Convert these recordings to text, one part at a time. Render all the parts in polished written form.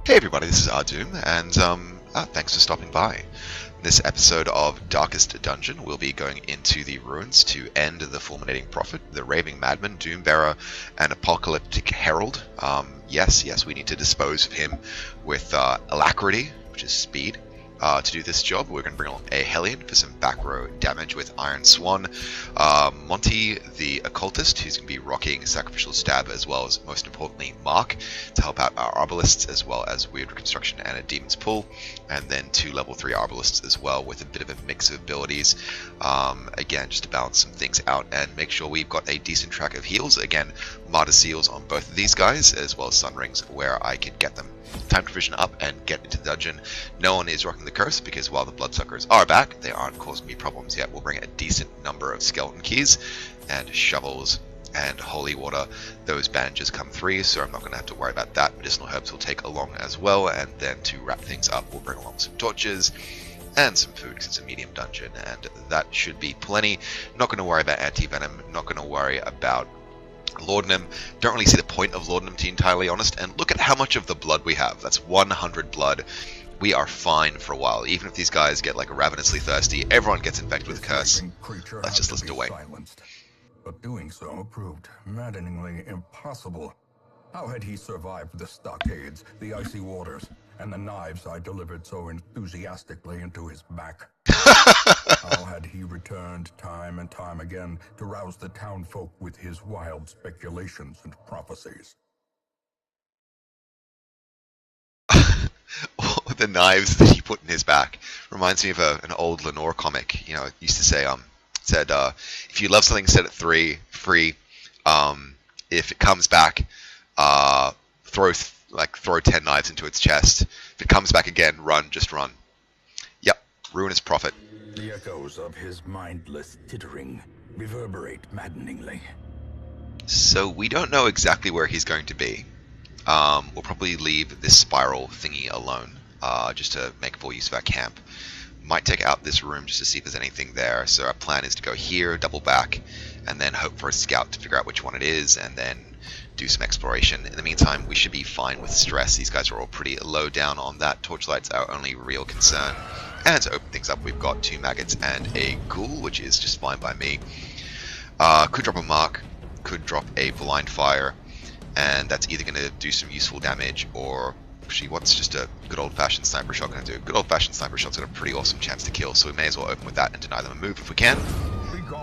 Hey everybody, this is Ahdoom, and thanks for stopping by. In this episode of Darkest Dungeon, we'll be going into the ruins to end the Fulminating Prophet, the Raving Madman, Doombearer, and Apocalyptic Herald. Yes, we need to dispose of him with alacrity, which is speed. To do this job, we're going to bring along a Hellion for some back row damage with Iron Swan, Monty the Occultist, who's going to be rocking Sacrificial Stab, as well as, most importantly, Mark, to help out our Arbalests, as well as Weird Reconstruction and a Demon's Pull, and then 2 level 3 Arbalests as well, with a bit of a mix of abilities, again, just to balance some things out, and make sure we've got a decent track of heals. Again, Martyr Seals on both of these guys, as well as Sun Rings, where I can get them. Time to provision up and get into the dungeon. No one is rocking the curse, because while the Bloodsuckers are back, they aren't causing me problems yet. We'll bring a decent number of skeleton keys and shovels and holy water. Those bandages come free, so I'm not going to have to worry about that. Medicinal herbs will take along as well, and then to wrap things up, we'll bring along some torches and some food, because it's a medium dungeon, and that should be plenty. Not going to worry about anti-venom, not going to worry about laudanum. Don't really see the point of laudanum, to be entirely honest, and look at how much of the blood we have. That's 100 blood. We are fine for a while. Even if these guys get like ravenously thirsty, everyone gets infected with a curse. Let's just listen to Wayne. But doing so proved maddeningly impossible. How had he survived the stockades, the icy waters, and the knives I delivered so enthusiastically into his back? How had he returned time and time again to rouse the townfolk with his wild speculations and prophecies? The knives that he put in his back reminds me of an old Lenore comic. You know, it used to say, said, if you love something, set it free. If it comes back, throw 10 knives into its chest. If it comes back again, run, just run. Yep, Ruinous Prophet. The echoes of his mindless tittering reverberate maddeningly. So we don't know exactly where he's going to be. We'll probably leave this spiral thingy alone, just to make full use of our camp. Might take out this room just to see if there's anything there. So our plan is to go here, double back, and then hope for a scout to figure out which one it is, and then do some exploration. In the meantime, we should be fine with stress. These guys are all pretty low down on that. Torchlight's our only real concern. And to open things up, we've got 2 maggots and a ghoul, which is just fine by me. Could drop a mark, could drop a blind fire, and that's either going to do some useful damage, or actually, what's just a good old-fashioned sniper shot going to do? Good old-fashioned sniper shot's got a pretty awesome chance to kill, so we may as well open with that and deny them a move if we can.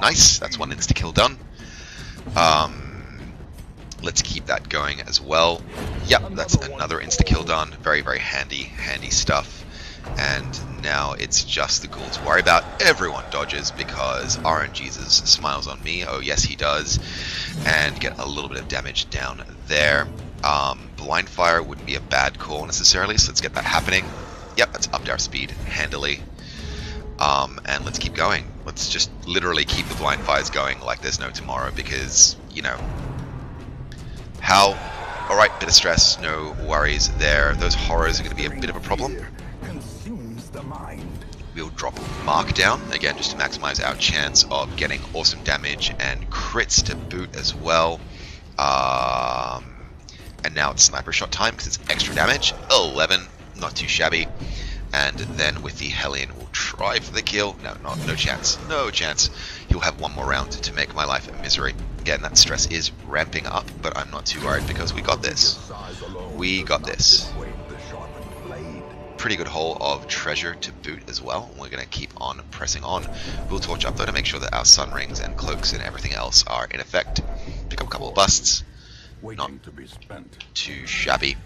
Nice, that's 1 insta-kill done. Let's keep that going as well. Yep, that's another insta-kill done. Very, very handy stuff. And now it's just the ghoul to worry about. Everyone dodges because RNGesus smiles on me. Oh yes, he does. And get a little bit of damage down there. Blind fire wouldn't be a bad call necessarily, so let's get that happening. Yep, that's upped our speed handily. And let's keep going. Let's just literally keep the blind fires going like there's no tomorrow, because, you know, how... Alright, bit of stress, no worries there. Those horrors are going to be a bit of a problem. We'll drop Mark down, again, just to maximize our chance of getting awesome damage and crits to boot as well. And now it's sniper shot time, because it's extra damage. 11, not too shabby. And then with the Hellion, we'll try for the kill. No chance. No chance. He'll have 1 more round to make my life a misery. Again, that stress is ramping up, but I'm not too worried, because we got this. We got this. Pretty good haul of treasure to boot as well. We're going to keep on pressing on. We'll torch up though to make sure that our sun rings and cloaks and everything else are in effect. Pick up a couple of busts. Not too shabby.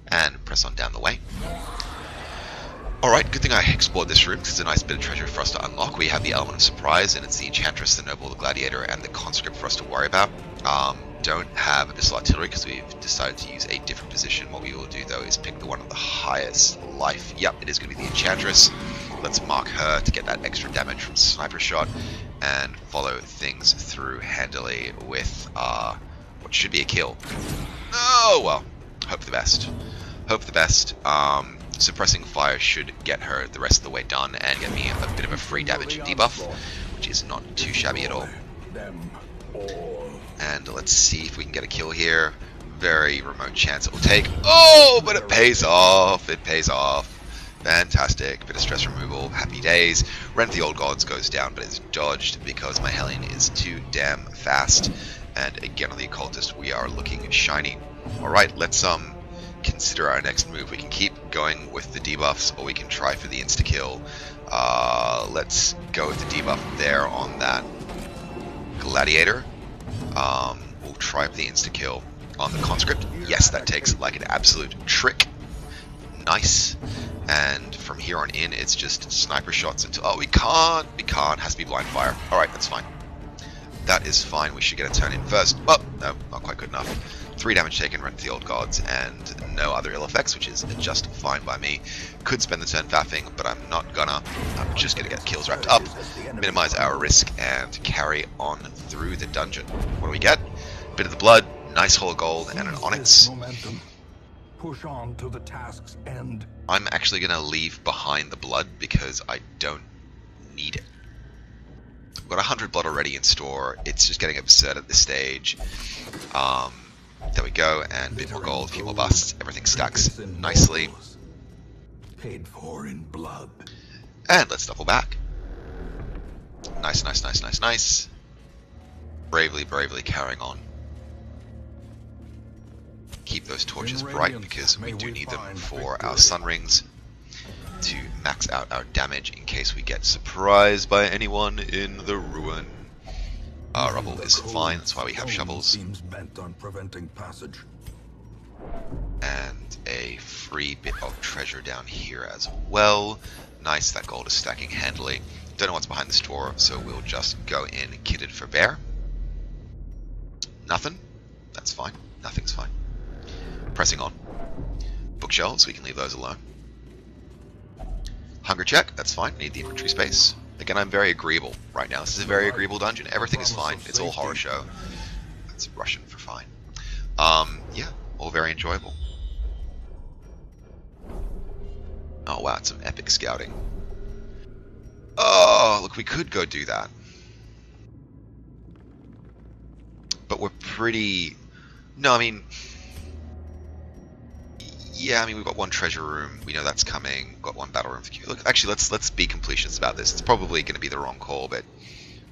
And press on down the way. Alright, good thing I explored this room, because it's a nice bit of treasure for us to unlock. We have the element of surprise, and it's the Enchantress, the Noble, the Gladiator, and the Conscript for us to worry about. Don't have Abyssal Artillery because we've decided to use a different position. What we will do though is pick the one of the highest life. Yep, it is going to be the Enchantress. Let's mark her to get that extra damage from Sniper Shot, and follow things through handily with what should be a kill. Oh well, hope for the best. Hope for the best. Suppressing fire should get her the rest of the way done and get me a bit of a free damage debuff, which is not too shabby at all. And let's see if we can get a kill here. very remote chance it will take. Oh, but it pays off. It pays off. Fantastic. Bit of stress removal. Happy days. Rent of the Old Gods goes down, but it's dodged because my Hellion is too damn fast. And again on the Occultist, we are looking shiny. Alright, let's consider our next move. We can keep going with the debuffs, or we can try for the insta-kill. Let's go with the debuff there on that Gladiator. We'll try for the insta-kill on the Conscript. Yes, that takes like an absolute trick. Nice. And from here on in, it's just sniper shots until... Oh, we can't. Has to be blind fire. Alright, that's fine. That is fine. We should get a turn in first. Oh, no, not quite good enough. 3 damage taken, Rent to the Old Gods, and no other ill effects, which is just fine by me. Could spend the turn faffing, but I'm not gonna. I'm just gonna get kills wrapped up, minimize our risk, and carry on through the dungeon. What do we get? Bit of the blood, nice hole of gold, and an onyx. Push on to the task's end. I'm actually gonna leave behind the blood because I don't need it. I've got 100 blood already in store. It's just getting absurd at this stage. There we go, and a bit more gold, a few more busts. Everything stacks nicely. Paid for in blood. And let's double back. Nice, nice, nice, nice, nice. Bravely, bravely carrying on. Keep those torches bright because we do need them for our sun rings to max out our damage in case we get surprised by anyone in the ruin. Rubble is fine, that's why we have shovels. Seems bent on preventing passage. And a free bit of treasure down here as well. Nice, that gold is stacking handily. Don't know what's behind this door, so we'll just go in kitted for bear. Nothing? That's fine. Nothing's fine. Pressing on. Bookshelves, we can leave those alone. Hunger check, that's fine. Need the inventory space. Again, I'm very agreeable right now. This is a very agreeable dungeon. Everything is fine. It's all horror show. That's Russian for fine. Yeah, all very enjoyable. Oh wow, it's some epic scouting. Oh, look, we could go do that. But we're pretty... No, I mean... Yeah, I mean, we've got one treasure room. We know that's coming. We've got one battle room. Look, actually, let's be completionists about this. It's probably going to be the wrong call, but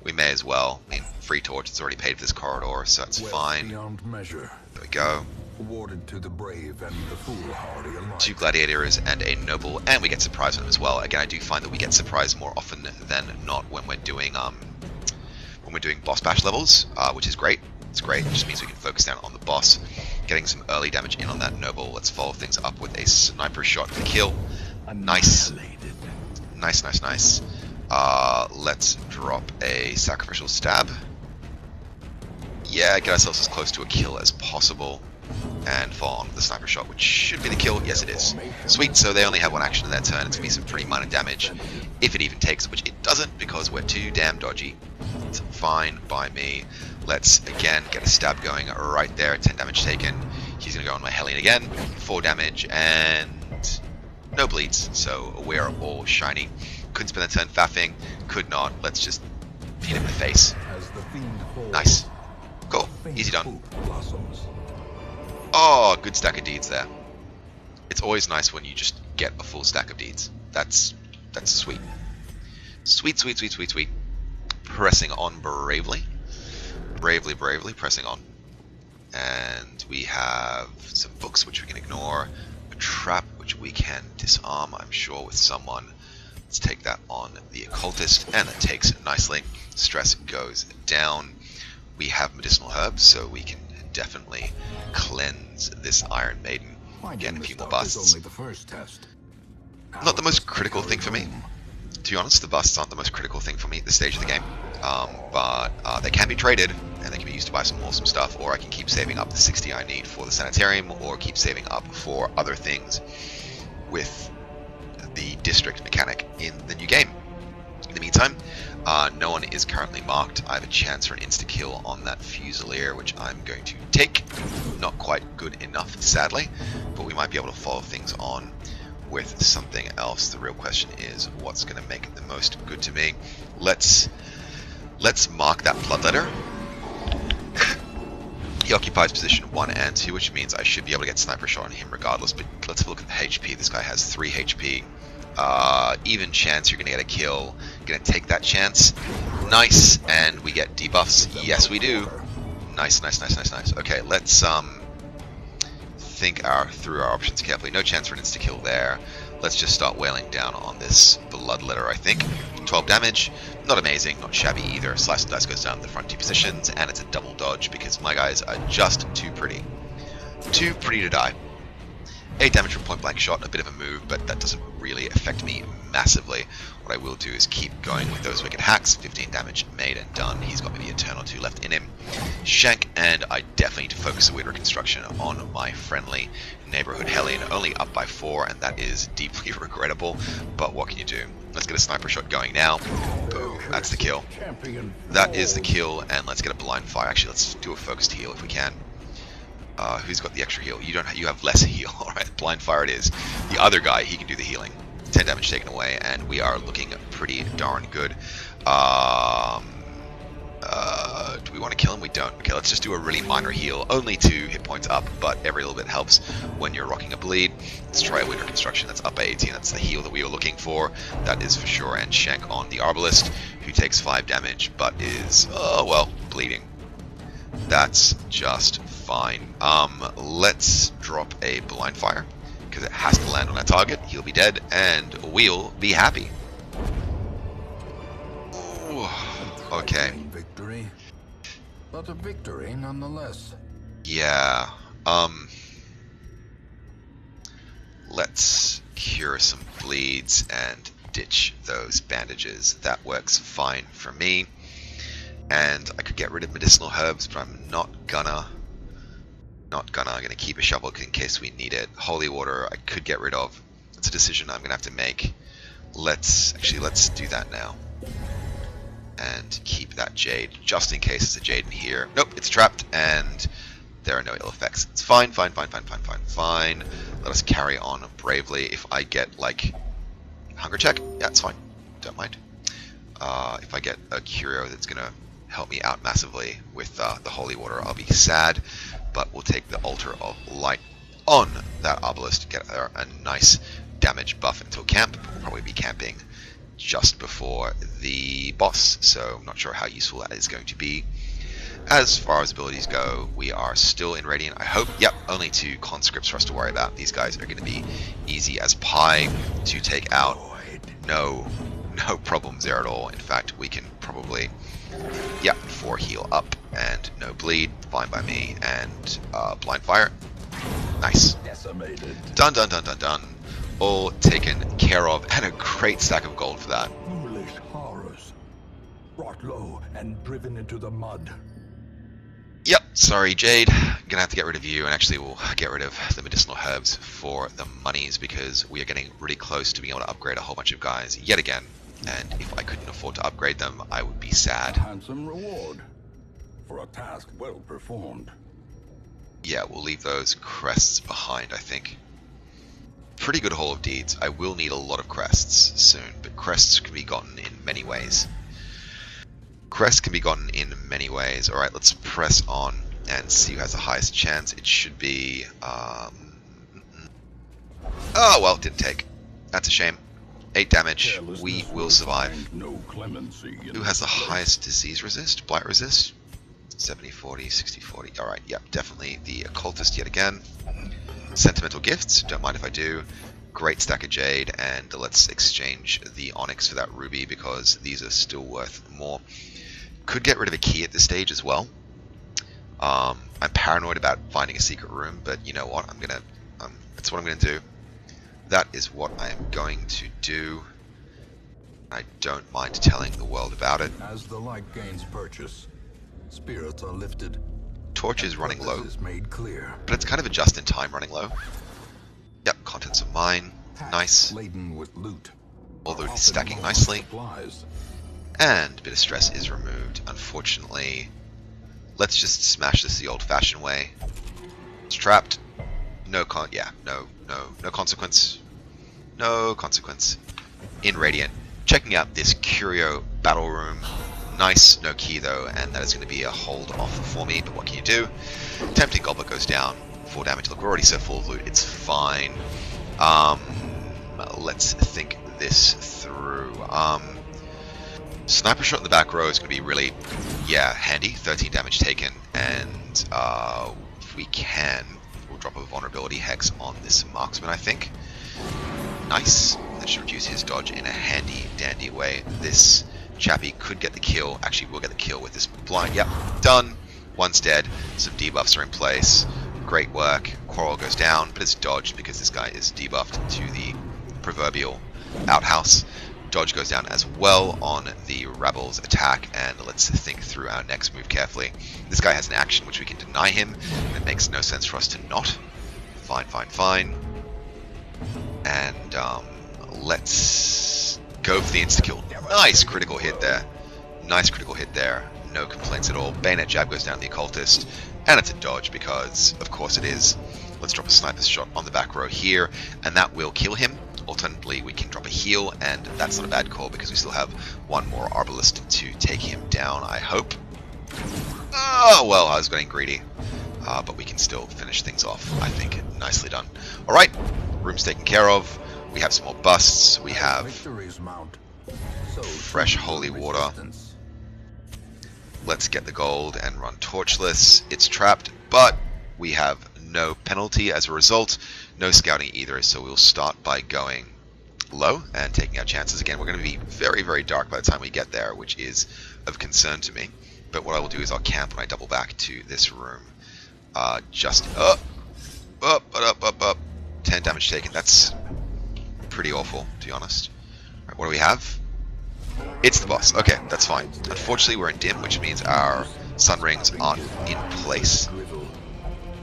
we may as well. I mean, free torch. It's already paid for this corridor, so it's fine. Beyond measure. There we go. Awarded to the brave and the foolhardy alike. 2 gladiators and a noble, and we get surprise on them as well. Again, I do find that we get surprise more often than not when we're doing boss bash levels, which is great. It's great. It just means we can focus down on the boss. Getting some early damage in on that noble. Let's follow things up with a sniper shot for the kill. Nice. Nice, nice, nice. Let's drop a sacrificial stab. Yeah, get ourselves as close to a kill as possible. And fall on the sniper shot, which should be the kill. Yes, it is. Sweet, so they only have one action in their turn. It's going to be some pretty minor damage. If it even takes, which it doesn't because we're too damn dodgy. It's fine by me. Let's, again, get a stab going right there. 10 damage taken. He's going to go on my Hellion again. 4 damage and no bleeds. So we're all shiny. Couldn't spend a turn faffing. Could not. Let's just hit him in the face. Nice. Cool. Easy done. Oh, good stack of deeds there. It's always nice when you just get a full stack of deeds. That's sweet. Sweet, sweet, sweet, sweet, sweet. Pressing on bravely. Bravely, bravely pressing on. And we have some books which we can ignore. A trap which we can disarm, I'm sure, with someone. Let's take that on the occultist, and that takes it nicely. Stress goes down. We have medicinal herbs, so we can definitely cleanse this Iron Maiden. Again, a few more busts. Not the most critical thing for me. To be honest, the busts aren't the most critical thing for me at this stage of the game. But they can be traded, and they can be used to buy some awesome stuff, or I can keep saving up the 60 I need for the sanitarium, or keep saving up for other things with the district mechanic in the new game. In the meantime, no one is currently marked. I have a chance for an insta-kill on that Fusilier, which I'm going to take. Not quite good enough, sadly, but we might be able to follow things on with something else. The real question is, what's going to make it the most good to me? Let's mark that bloodletter. He occupies position 1 and 2, which means I should be able to get sniper shot on him regardless, but let's have a look at the HP. This guy has 3 HP. Even chance you're going to get a kill. Going to take that chance. Nice, and we get debuffs. Yes, we do. Nice, nice, nice, nice, nice. Okay, let's think through our options carefully. No chance for an insta-kill there. Let's just start wailing down on this Bloodletter, I think. 12 damage. Not amazing, not shabby either. Slice and Dice goes down the front 2 positions, and it's a double dodge because my guys are just too pretty. Too pretty to die. 8 damage from point blank shot, a bit of a move, but that doesn't really affect me massively. What I will do is keep going with those wicked hacks. 15 damage made and done. He's got maybe a turn or 2 left in him. Shank, and I definitely need to focus a weird reconstruction on my friendly neighborhood Hellion, only up by 4, and that is deeply regrettable, but what can you do? Let's get a sniper shot going now. Boom, that's the kill. That is the kill, and let's get a blind fire. Actually, let's do a focused heal if we can. Who's got the extra heal? You don't. You have less heal. All right, blind fire it is. The other guy, he can do the healing. 10 damage taken away, and we are looking pretty darn good. Do we want to kill him? We don't. Okay, let's just do a really minor heal. Only 2 hit points up, but every little bit helps when you're rocking a bleed. Let's try a winter construction. That's up by 18. That's the heal that we were looking for. That is for sure. And Shank on the Arbalest, who takes 5 damage, but is, well, bleeding. That's just fine. Let's drop a blind fire, because it has to land on that target. He'll be dead, and we'll be happy. Ooh, okay. Victory, but a victory nonetheless. Yeah. Let's cure some bleeds and ditch those bandages. That works fine for me. And I could get rid of medicinal herbs, but I'm not gonna. I'm gonna keep a shovel in case we need it. Holy water I could get rid of. It's a decision I'm gonna have to make. Let's do that now. And keep that jade, just in case there's a jade in here. Nope, it's trapped, and there are no ill effects. It's fine, fine, fine, fine, fine, fine, fine. Let us carry on bravely. If I get, like, hunger check, yeah, it's fine. Don't mind. If I get a curio that's gonna help me out massively with the holy water, I'll be sad. But we'll take the altar of light on that Arbalest to get a nice damage buff until camp. We'll probably be camping just before the boss, so I'm not sure how useful that is going to be. As far as abilities go, we are still in Radiant, I hope. Yep, only 2 conscripts for us to worry about. These guys are going to be easy as pie to take out. No problems there at all. In fact, we can probably, yep, 4 heal up and no bleed, fine by me, and blind fire. Nice. Done, done, done, done, done. All taken care of, and a great stack of gold for that. Foolish horrors, brought low and driven into the mud. Yep, sorry Jade, gonna have to get rid of you, and actually we'll get rid of the medicinal herbs for the monies, because we are getting really close to being able to upgrade a whole bunch of guys yet again, and if I couldn't afford to upgrade them, I would be sad. A handsome reward for a task well performed. Yeah, we'll leave those crests behind, I think. Pretty good haul of deeds. I will need a lot of crests soon, but crests can be gotten in many ways. Crests can be gotten in many ways. Alright, let's press on and see who has the highest chance. It should be... Oh, well, it didn't take. That's a shame. 8 damage. We will survive. No clemency. Who has the highest disease resist? Blight resist? 70, 40, 60, 40. Alright, yep, definitely the occultist yet again. Sentimental gifts, don't mind if I do. Great stack of jade, and let's exchange the onyx for that ruby because these are still worth more. Could get rid of a key at this stage as well. I'm paranoid about finding a secret room, but you know what? That's what I'm gonna do. That is what I am going to do. I don't mind telling the world about it. As the light gains purchase, spirits are lifted. Torch is running low, Is made clear. but it's kind of a just-in-time running low. Yep, contents of mine. Nice. Laden with loot. Although it's Often stacking more nicely. supplies. And a bit of stress is removed. Unfortunately, let's just smash this the old-fashioned way. It's trapped. No consequence. No consequence. In Radiant. Checking out this curio battle room. Nice, no key though, and that is going to be a hold off for me, but what can you do? Tempting Goblet goes down, 4 damage. Look, we're already so full of loot, it's fine. Let's think this through. Sniper shot in the back row is going to be really, handy. 13 damage taken, and if we can, we'll drop a vulnerability hex on this marksman, I think. Nice. That should reduce his dodge in a handy dandy way. This chappie could get the kill. Actually, we'll get the kill with this blind. Yep, done. One's dead. Some debuffs are in place. Great work. Quarrel goes down, but it's dodged because this guy is debuffed to the proverbial outhouse. Dodge goes down as well on the Rebel's attack, and let's think through our next move carefully. This guy has an action which we can deny him, and it makes no sense for us to not. Fine, fine, fine. And let's go for the insta-kill. Nice critical hit there. Nice critical hit there. No complaints at all. Bayonet jab goes down the occultist, and it's a dodge because, of course, it is. Let's drop a sniper's shot on the back row here, and that will kill him. Alternatively, we can drop a heal, and that's not a bad call because we still have one more Arbalest to take him down, I hope. Oh, well, I was getting greedy. But we can still finish things off, I think. Nicely done. Alright, room's taken care of. We have some more busts. We have fresh holy water. Let's get the gold and run torchless. It's trapped, but we have no penalty as a result. No scouting either, so we'll start by going low and taking our chances again. We're going to be very, very dark by the time we get there, which is of concern to me. But what I will do is I'll camp when I double back to this room. Just up. 10 damage taken. That's pretty awful, to be honest. Right, what do we have? It's the boss. Okay, that's fine. Unfortunately, we're in dim, which means our sun rings aren't in place.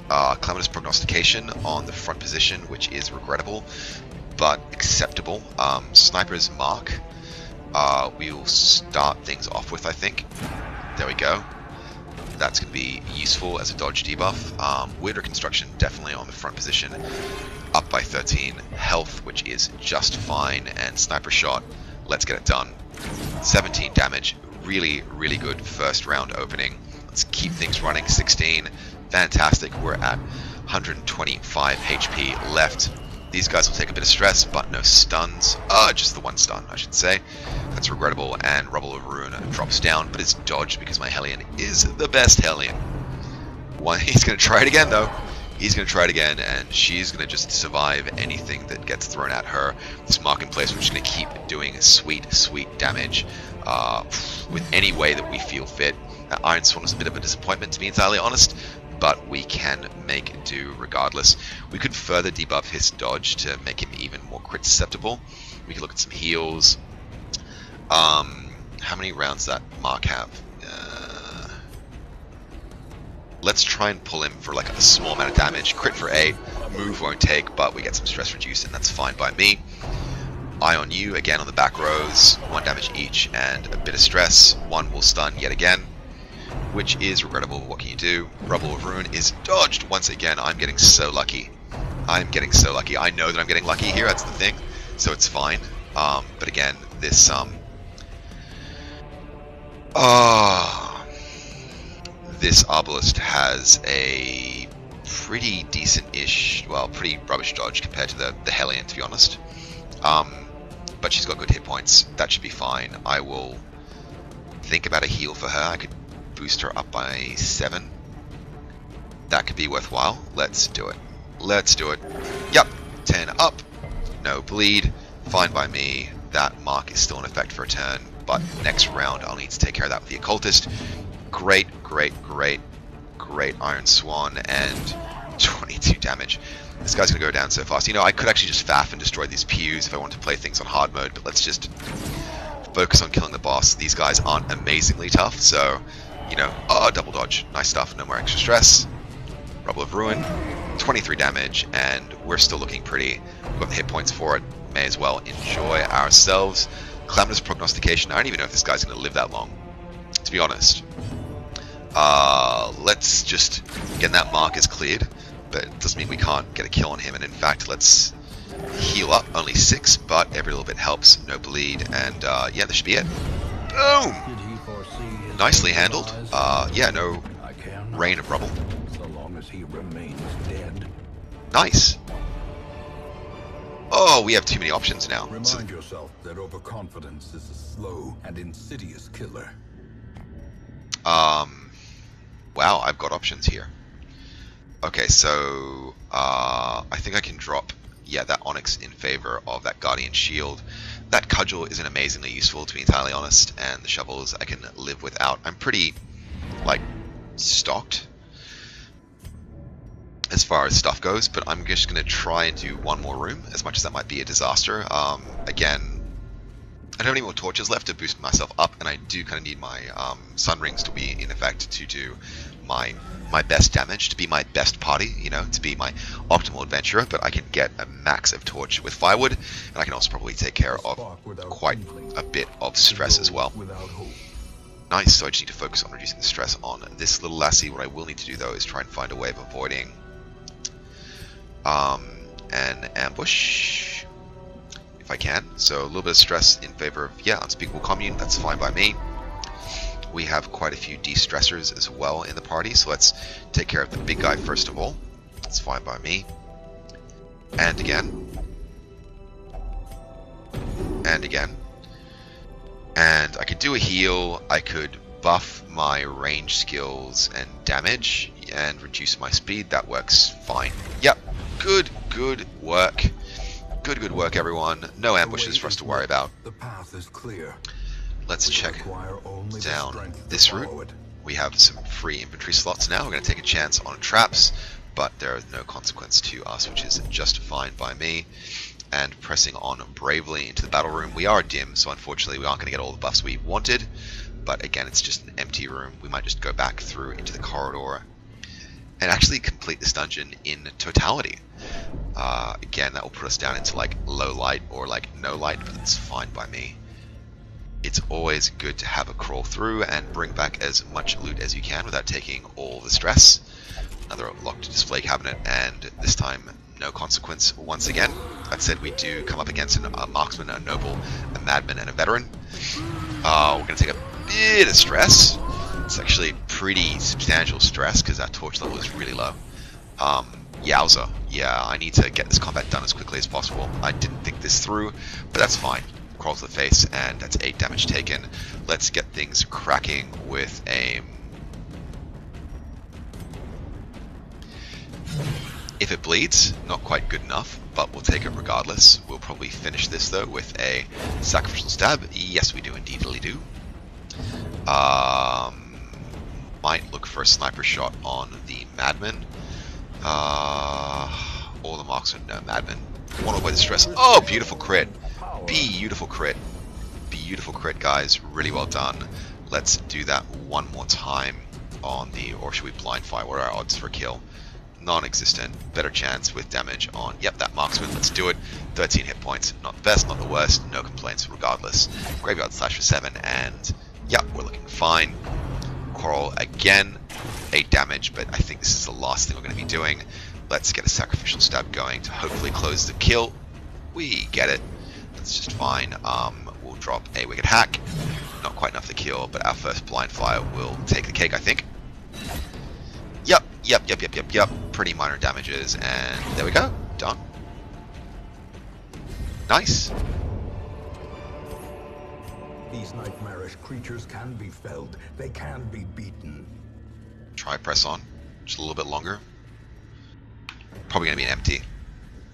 Calamitous prognostication on the front position, which is regrettable, but acceptable. Sniper's mark. We'll start things off with, I think. There we go. That's going to be useful as a dodge debuff. Weird reconstruction definitely on the front position, up by 13. Health, which is just fine, and sniper shot. Let's get it done. 17 damage. Really, really good first round opening. Let's keep things running. 16. Fantastic. We're at 125 HP left. These guys will take a bit of stress, but no stuns. Just the one stun, I should say. That's regrettable, and Rubble of Ruin drops down, but it's dodged because my Hellion is the best Hellion. He's going to try it again, though. He's going to try it again, and she's going to just survive anything that gets thrown at her. This mark in place, we're just going to keep doing sweet, sweet damage with any way that we feel fit. Iron Swan was a bit of a disappointment, to be entirely honest, but we can make do regardless. We could further debuff his dodge to make him even more crit susceptible. We could look at some heals. How many rounds does that mark have? Let's try and pull him for like a small amount of damage. Crit for 8, move won't take, but we get some stress reduced, and that's fine by me. Eye on you, again on the back rows, 1 damage each, and a bit of stress. 1 will stun yet again, which is regrettable. What can you do? Rubble of Ruin is dodged once again. I'm getting so lucky. I'm getting so lucky. I know that I'm getting lucky here, that's the thing, so it's fine. But again, this this Arbalest has a pretty decent-ish, well, pretty rubbish dodge compared to the Hellion, to be honest. But she's got good hit points. That should be fine. I will think about a heal for her. I could boost her up by 7. That could be worthwhile. Let's do it. Let's do it. Yep, 10 up. No bleed. Fine by me. That mark is still in effect for a turn, but next round I'll need to take care of that with the occultist. Great, great, great, great Iron Swan, and 22 damage. This guy's gonna go down so fast. You know, I could actually just faff and destroy these pews if I want to play things on hard mode, but let's just focus on killing the boss. These guys aren't amazingly tough, so, you know, double dodge. Nice stuff, no more extra stress. Rubble of Ruin, 23 damage, and we're still looking pretty. We've got the hit points for it. May as well enjoy ourselves. Calamitous prognostication. I don't even know if this guy's going to live that long, to be honest. Let's just, again, that mark is cleared, but it doesn't mean we can't get a kill on him, and in fact, let's heal up. Only 6, but every little bit helps. No bleed, and yeah, this should be it. Boom! Nicely handled. Yeah, no I care not, rain of rubble. so long as he remains dead. Nice. Oh, we have too many options now. So, Remind yourself that overconfidence is a slow and insidious killer. wow, I've got options here. Okay, so I think I can drop, yeah, that Onyx in favor of that Guardian Shield. That Cudgel isn't amazingly useful, to be entirely honest, and the Shovels I can live without. I'm pretty, like, stocked as far as stuff goes, but I'm just going to try and do one more room, as much as that might be a disaster. Again, I don't have any more torches left to boost myself up, and I do kind of need my Sun Rings to be in effect to do my best damage, to be my best party, you know, to be my optimal adventurer. But I can get a max of torch with firewood, and I can also probably take care of quite a bit of stress as well. Nice, so I just need to focus on reducing the stress on this little lassie. What I will need to do though is try and find a way of avoiding an ambush, if I can. So a little bit of stress in favor of, yeah, Unspeakable Commune, that's fine by me. We have quite a few de-stressors as well in the party, so let's take care of the big guy first of all. That's fine by me. And again. And again. And I could do a heal, I could buff my range skills and damage, and reduce my speed. That works fine. Yep, good work. Good work, everyone. No ambushes for us to worry about. The path is clear. Let's check down this route. We have some free inventory slots now. We're going to take a chance on traps, but there is no consequence to us, which is just fine by me. And pressing on bravely into the battle room. We are dim, so unfortunately we aren't going to get all the buffs we wanted. But again, it's just an empty room. We might just go back through into the corridor and actually complete this dungeon in totality. Again, that will put us down into like low light or like no light, but it's fine by me. It's always good to have a crawl through and bring back as much loot as you can without taking all the stress. Another locked display cabinet, and this time no consequence once again. That said, we do come up against a marksman, a noble, a madman, and a veteran. We're going to take a bit of stress. It's actually pretty substantial stress because our torch level is really low. Yowza. Yeah, I need to get this combat done as quickly as possible. I didn't think this through, but that's fine. Crawl to the face, and that's 8 damage taken. Let's get things cracking with a... If it bleeds, not quite good enough, but we'll take it regardless. We'll probably finish this though with a sacrificial stab. Yes, we do indeedly do. Might look for a sniper shot on the madman. Or the marksman. No, madman. Want to avoid the stress. Oh, beautiful crit. Beautiful crit. Beautiful crit, guys. Really well done. Let's do that one more time on the... Or should we blind fire? What are our odds for kill? Non-existent. Better chance with damage on... Yep, that marksman. Let's do it. 13 hit points. Not the best, not the worst. No complaints regardless. Graveyard slash for 7. And... Yep, we're looking fine. Coral again. 8 damage, but I think this is the last thing we're going to be doing. Let's get a sacrificial stab going to hopefully close the kill. We get it. That's just fine. We'll drop a Wicked Hack. Not quite enough to kill, but our first blind fire will take the cake, I think. Yep. Pretty minor damages, and there we go. Done. Nice. These nightmarish creatures can be felled. They can be beaten. Try press on. Just a little bit longer. Probably going to be an empty,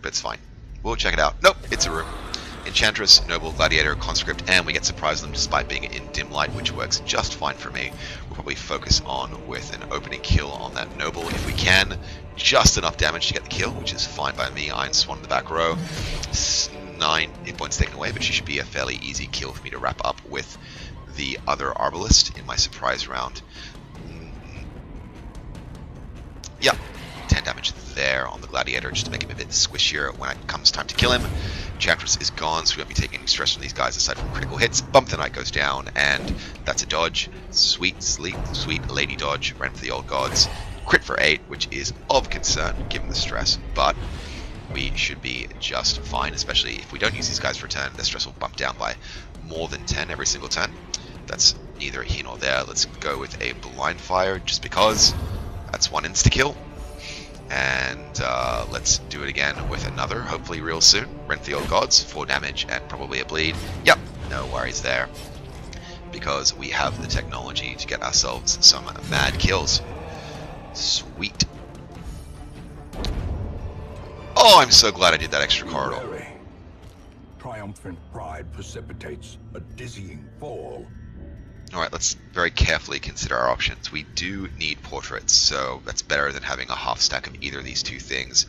but it's fine. We'll check it out. Nope, it's a room. Enchantress, Noble, Gladiator, Conscript, and we get surprised them despite being in dim light, which works just fine for me. We'll probably focus on with an opening kill on that Noble if we can. Just enough damage to get the kill, which is fine by me. Iron Swan in the back row. 9 hit points taken away, but she should be a fairly easy kill for me to wrap up with the other Arbalest in my surprise round. Yep, 10 damage there on the Gladiator just to make him a bit squishier when it comes time to kill him. Enchantress is gone, so we won't be taking any stress from these guys aside from critical hits. Bump the Knight goes down, and that's a dodge. Sweet lady dodge, ran for the old gods. Crit for 8, which is of concern given the stress, but we should be just fine, especially if we don't use these guys for a turn. Their stress will bump down by more than 10 every single turn. That's neither here nor there. Let's go with a blind fire, just because. That's one insta-kill. And let's do it again with another, hopefully real soon. Rent the Old Gods, 4 damage and probably a bleed. Yep, no worries there. Because we have the technology to get ourselves some mad kills. Sweet. Oh, I'm so glad I did that extra corridor. Triumphant pride precipitates a dizzying fall. Alright, let's very carefully consider our options. We do need portraits, so that's better than having a half stack of either of these two things.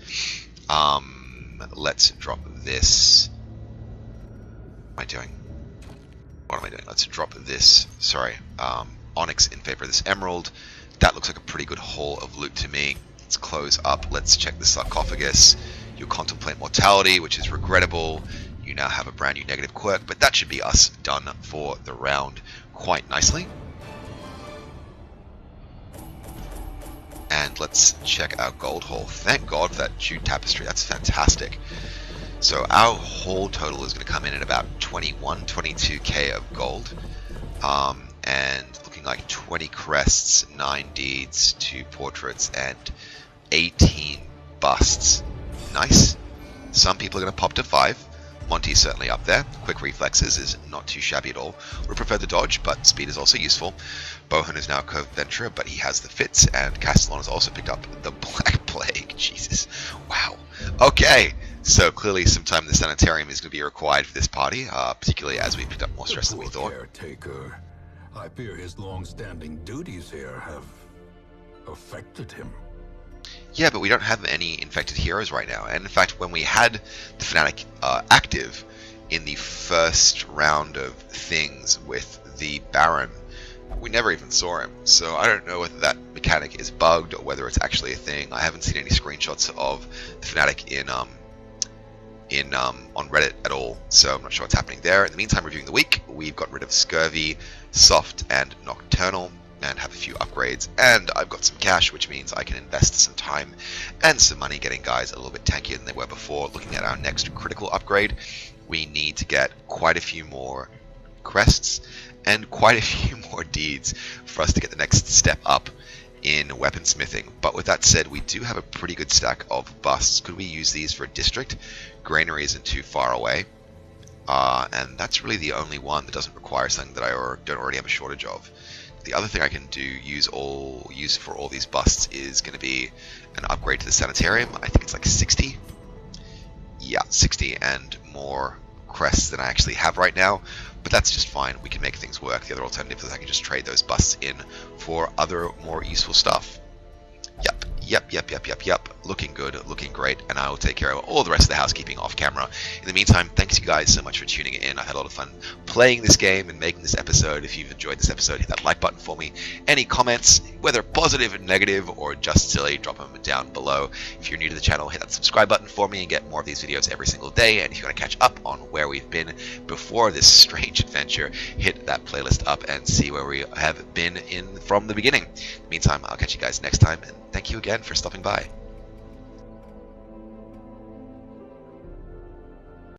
Let's drop this. What am I doing? What am I doing? Let's drop this, sorry, onyx in favor of this emerald. That looks like a pretty good haul of loot to me. Let's close up. Let's check the sarcophagus. You'll contemplate mortality, which is regrettable. You now have a brand new negative quirk, but that should be us done for the round quite nicely. And let's check our gold haul. Thank God for that jute tapestry. That's fantastic. So our haul total is going to come in at about 22k of gold. And looking like 20 crests, 9 deeds, 2 portraits, and 18 busts. Nice. Some people are going to pop to 5. Monty's certainly up there. Quick reflexes is not too shabby at all. Would prefer the dodge, but speed is also useful. Bohan is now a covert venturer, but he has the fits, and Castellan has also picked up the Black Plague. Jesus. Wow. Okay. So clearly some time in the sanitarium is going to be required for this party, particularly as we picked up more stress than we thought. Caretaker. I fear his long-standing duties here have affected him. Yeah, but we don't have any infected heroes right now. And in fact, when we had the Fnatic active in the first round of things with the Baron, we never even saw him. So I don't know whether that mechanic is bugged or whether it's actually a thing. I haven't seen any screenshots of the Fnatic on Reddit at all, so I'm not sure what's happening there. In the meantime, reviewing the week, we've got rid of Scurvy, Soft, and Nocturnal, and have a few upgrades, and I've got some cash, which means I can invest some time and some money getting guys a little bit tankier than they were before. Looking at our next critical upgrade, we need to get quite a few more crests and quite a few more deeds for us to get the next step up in weaponsmithing. But with that said, we do have a pretty good stack of busts. Could we use these for a district? Granary isn't too far away, and that's really the only one that doesn't require something that I don't already have a shortage of. The other thing I can do, use for all these busts, is going to be an upgrade to the sanitarium. I think it's like 60. Yeah, 60 and more crests than I actually have right now. But that's just fine. We can make things work. The other alternative is I can just trade those busts in for other more useful stuff. Yep. Looking good, looking great, and I will take care of all the rest of the housekeeping off camera. In the meantime, thanks you guys so much for tuning in. I had a lot of fun playing this game and making this episode. If you've enjoyed this episode, hit that like button for me. Any comments, whether positive, negative, or just silly, drop them down below. If you're new to the channel, hit that subscribe button for me and get more of these videos every single day. And if you want to catch up on where we've been before this strange adventure, hit that playlist up and see where we have been from the beginning. In the meantime, I'll catch you guys next time, and thank you again for stopping by.